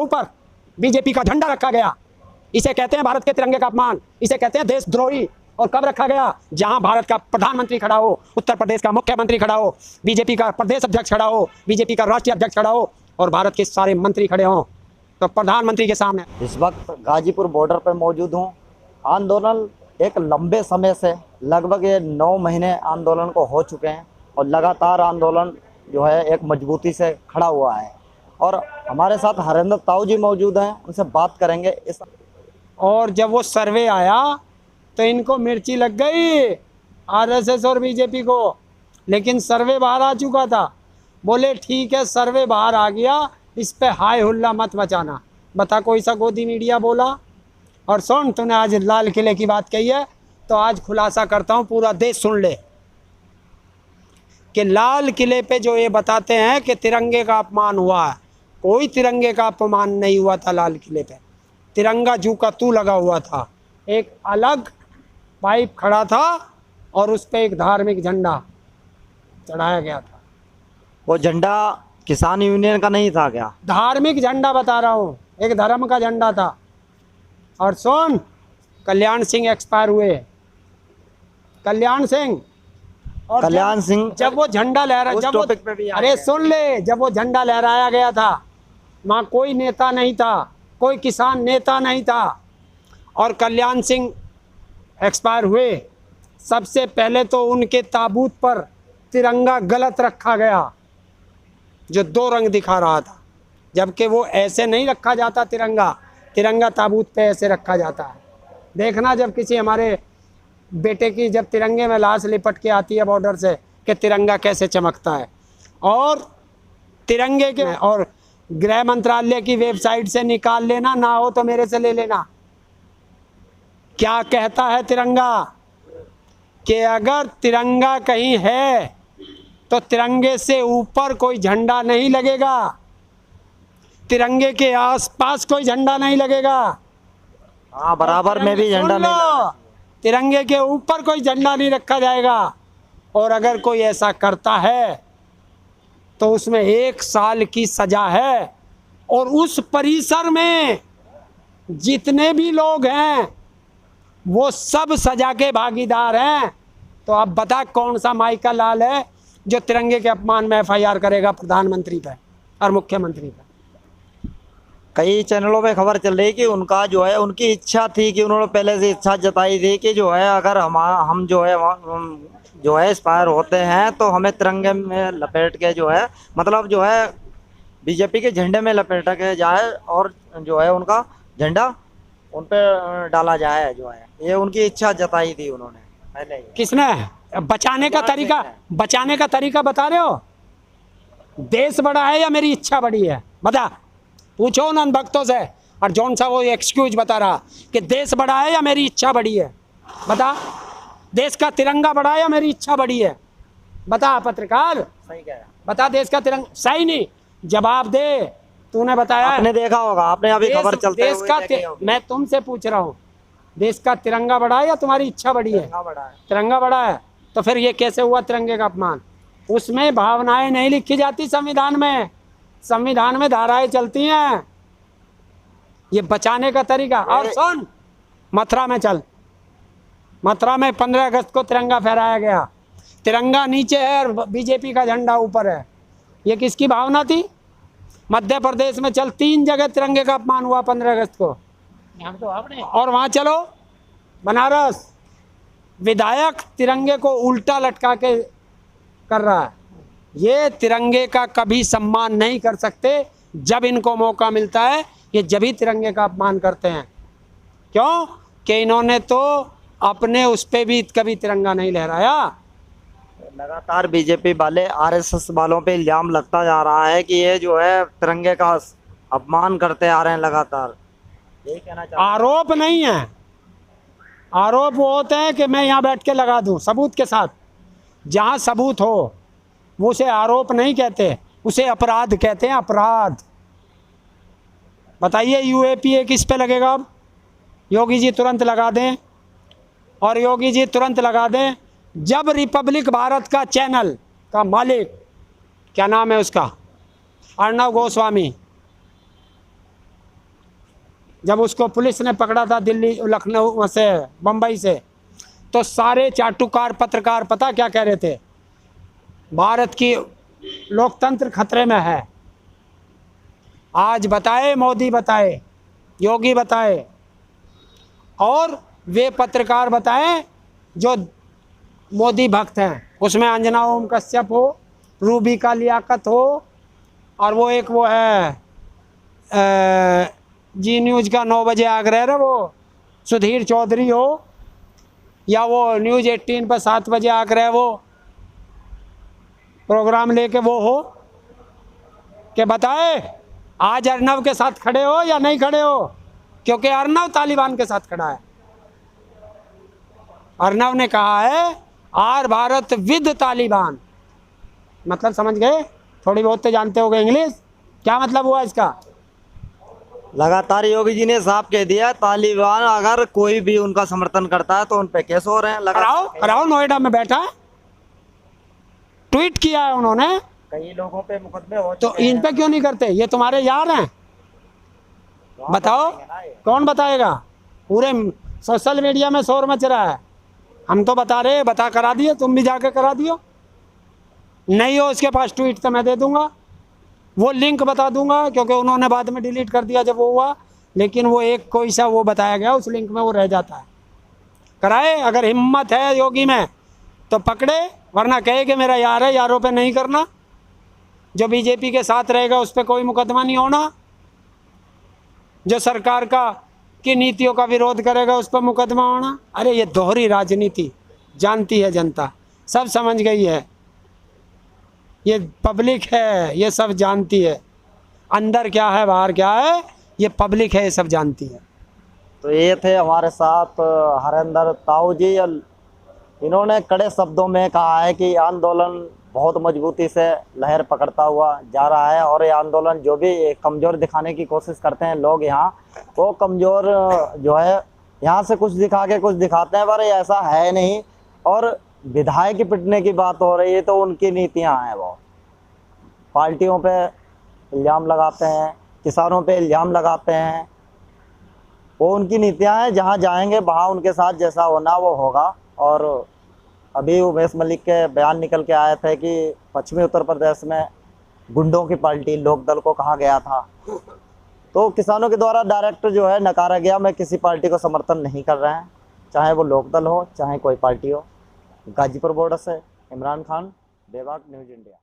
ऊपर बीजेपी का झंडा रखा गया। इसे कहते हैं भारत के तिरंगे का अपमान, इसे कहते हैं देशद्रोही। और कब रखा गया? जहां भारत का प्रधानमंत्री खड़ा हो, उत्तर प्रदेश का मुख्यमंत्री खड़ा हो, बीजेपी का प्रदेश अध्यक्ष खड़ा हो, बीजेपी का राष्ट्रीय अध्यक्ष खड़ा हो और भारत के सारे मंत्री खड़े हों, तो प्रधानमंत्री के सामने। इस वक्त गाजीपुर बॉर्डर पर मौजूद हूँ। आंदोलन एक लंबे समय से, लगभग ये 9 महीने आंदोलन को हो चुके हैं और लगातार आंदोलन जो है एक मजबूती से खड़ा हुआ है। और हमारे साथ हरेंद्र ताऊ जी मौजूद हैं, उनसे बात करेंगे इस। और जब वो सर्वे आया तो इनको मिर्ची लग गई आरएसएस और बीजेपी को, लेकिन सर्वे बाहर आ चुका था। बोले ठीक है सर्वे बाहर आ गया, इस पे हाय हुल्ला मत मचाना। बता कोई सा गोदी मीडिया बोला? और सुन, तूने आज लाल किले की बात कही है तो आज खुलासा करता हूँ, पूरा देश सुन ले कि लाल किले पे जो ये बताते हैं कि तिरंगे का अपमान हुआ है, कोई तिरंगे का अपमान नहीं हुआ था। लाल किले पे तिरंगा जू का तू लगा हुआ था, एक अलग पाइप खड़ा था और उस पर एक धार्मिक झंडा चढ़ाया गया था। वो झंडा किसान यूनियन का नहीं था क्या? धार्मिक झंडा बता रहा हूँ, एक धर्म का झंडा था। और सुन, कल्याण सिंह एक्सपायर हुए, कल्याण सिंह। और कल्याण सिंह जब वो झंडा लहरा, जब वो, अरे सुन ले, जब वो झंडा लहराया गया था वहाँ कोई नेता नहीं था, कोई किसान नेता नहीं था। और कल्याण सिंह एक्सपायर हुए, सबसे पहले तो उनके ताबूत पर तिरंगा गलत रखा गया जो 2 रंग दिखा रहा था, जबकि वो ऐसे नहीं रखा जाता। तिरंगा ताबूत पे ऐसे रखा जाता है। देखना जब किसी हमारे बेटे की जब तिरंगे में लाश लिपट के आती है बॉर्डर से कि तिरंगा कैसे चमकता है। और तिरंगे के और गृह मंत्रालय की वेबसाइट से निकाल लेना, ना हो तो मेरे से ले लेना। क्या कहता है तिरंगा कि अगर तिरंगा कहीं है तो तिरंगे से ऊपर कोई झंडा नहीं लगेगा, तिरंगे के आसपास कोई झंडा नहीं लगेगा। हाँ, बराबर में भी झंडा नहीं, तिरंगे के ऊपर कोई झंडा नहीं रखा जाएगा। और अगर कोई ऐसा करता है तो उसमें 1 साल की सजा है। और उस परिसर में जितने भी लोग हैं वो सब सजा के भागीदार हैं। तो अब बता कौन सा माइका लाल है जो तिरंगे के अपमान में एफआईआर करेगा प्रधानमंत्री पे और मुख्यमंत्री पे? कई चैनलों पे खबर चल रही है कि उनका जो है, उनकी इच्छा थी कि उन्होंने पहले से इच्छा जताई थी कि जो है अगर हम जो है एक्सपायर होते हैं तो हमें तिरंगे में लपेट के जो है, मतलब जो है बीजेपी के झंडे में लपेट के जाए और जो है उनका झंडा उन पे डाला जाए। जो है ये उनकी इच्छा जताई थी उन्होंने पहले ही। किसने? बचाने का तरीका बता रहे हो? देश बड़ा है या मेरी इच्छा बड़ी है? बता, पूछो उन भक्तों से। और जौन सा वो एक्सक्यूज बता रहा कि देश बड़ा है या मेरी इच्छा बड़ी है? बता, देश का तिरंगा बड़ा है या मेरी इच्छा बड़ी है? बता पत्रकार, सही कह रहा, बता। देश का तिरंगा सही नहीं, जवाब दे। तूने बताया, आपने देखा होगा, आपने अभी खबर चलते देश का मैं तुमसे पूछ रहा हूँ, देश का तिरंगा बड़ा है या तुम्हारी इच्छा बड़ी है? तिरंगा बड़ा है। तो फिर ये कैसे हुआ तिरंगे का अपमान? उसमें भावनाएं नहीं लिखी जाती संविधान में, संविधान में धाराएं चलती हैं। ये बचाने का तरीका। और सुन, मथुरा में चल, मथुरा में 15 अगस्त को तिरंगा फहराया गया, तिरंगा नीचे है और बीजेपी का झंडा ऊपर है। ये किसकी भावना थी? मध्य प्रदेश में चल, 3 जगह तिरंगे का अपमान हुआ 15 अगस्त को। तो आपने, और वहाँ चलो बनारस, विधायक तिरंगे को उल्टा लटका के कर रहा है। ये तिरंगे का कभी सम्मान नहीं कर सकते। जब इनको मौका मिलता है ये जब ही तिरंगे का अपमान करते हैं। क्यों? कि इन्होंने तो अपने उस पे भी कभी तिरंगा नहीं लहराया। लगातार बीजेपी वाले आरएसएस वालों पे इल्जाम लगता जा रहा है कि ये जो है तिरंगे का अपमान करते आ रहे हैं लगातार। यही कहना चाहता हूं। आरोप नहीं है, आरोप वो होते हैं कि मैं यहाँ बैठ के लगा दूं सबूत के साथ। जहाँ सबूत हो वो उसे आरोप नहीं कहते, उसे अपराध कहते हैं, अपराध। बताइए यूएपीए किस पे लगेगा अब? योगी जी तुरंत लगा दें, और योगी जी तुरंत लगा दें जब रिपब्लिक भारत का चैनल का मालिक, क्या नाम है उसका, अर्णव गोस्वामी, जब उसको पुलिस ने पकड़ा था दिल्ली लखनऊ से बम्बई से, तो सारे चाटुकार पत्रकार पता क्या कह रहे थे, भारत की लोकतंत्र खतरे में है। आज बताए मोदी बताए, योगी बताए, और वे पत्रकार बताएं जो मोदी भक्त हैं, उसमें अंजना ओम कश्यप हो, रूबी का लियाकत हो, और वो एक वो है जी न्यूज़ का 9 बजे आगरह रहा वो सुधीर चौधरी हो, या वो न्यूज़ 18 पर 7 बजे आगरह वो प्रोग्राम लेके वो हो, कि बताए आज अर्नब के साथ खड़े हो या नहीं खड़े हो, क्योंकि अर्नब तालिबान के साथ खड़ा है। अर्नब ने कहा है आर भारत विद तालिबान, मतलब समझ गए, थोड़ी बहुत तो जानते होगे इंग्लिश, क्या मतलब हुआ इसका? लगातार योगी जी ने साफ कह दिया तालिबान अगर कोई भी उनका समर्थन करता है तो उन पे केस हो रहे हैं। कराओ, नोएडा में बैठा है, ट्वीट किया है उन्होंने, कई लोगों पे मुकदमे हो तो इन पे क्यों नहीं करते? ये तुम्हारे यार हैं, बताओ कौन बताएगा? पूरे सोशल मीडिया में शोर मच रहा है, हम तो बता रहे, बता करा दिए, तुम भी जाके करा दियो। नहीं हो इसके पास ट्वीट तो मैं दे दूंगा, वो लिंक बता दूंगा, क्योंकि उन्होंने बाद में डिलीट कर दिया जब वो हुआ, लेकिन वो एक कोई सा वो बताया गया उस लिंक में वो रह जाता है। कराए, अगर हिम्मत है योगी में तो पकड़े, वरना कहे कि मेरा यार है, यारों पे नहीं करना, जो बीजेपी के साथ रहेगा उस पर कोई मुकदमा नहीं होना, जो सरकार की नीतियों का विरोध करेगा उस पर मुकदमा होना। अरे ये दोहरी राजनीति जानती है जनता, सब समझ गई है, ये पब्लिक है, ये सब जानती है, अंदर क्या है बाहर क्या है ये पब्लिक है, ये सब जानती है। तो ये थे हमारे साथ हरेंद्र ताऊ जी, इन्होंने कड़े शब्दों में कहा है कि आंदोलन बहुत मजबूती से लहर पकड़ता हुआ जा रहा है, और ये आंदोलन जो भी कमज़ोर दिखाने की कोशिश करते हैं लोग यहाँ, वो कमज़ोर जो है यहाँ से कुछ दिखा के कुछ दिखाते हैं, पर ऐसा है नहीं। और विधायक की पिटने की बात हो रही है तो उनकी नीतियाँ हैं, वो पार्टियों पे इल्ज़ाम लगाते हैं, किसानों पे इल्ज़ाम लगाते हैं, वो उनकी नीतियाँ हैं। जहाँ जाएंगे वहाँ उनके साथ जैसा होना वो होगा। और अभी उमेश मलिक के बयान निकल के आए थे कि पश्चिमी उत्तर प्रदेश में गुंडों की पार्टी लोकदल को कहा गया था, तो किसानों के द्वारा डायरेक्ट जो है नकारा गया, मैं किसी पार्टी को समर्थन नहीं कर रहे हैं, चाहे वो लोकदल हो चाहे कोई पार्टी हो। गाजीपुर बॉर्डर से इमरान खान, बेबाक न्यूज़ इंडिया।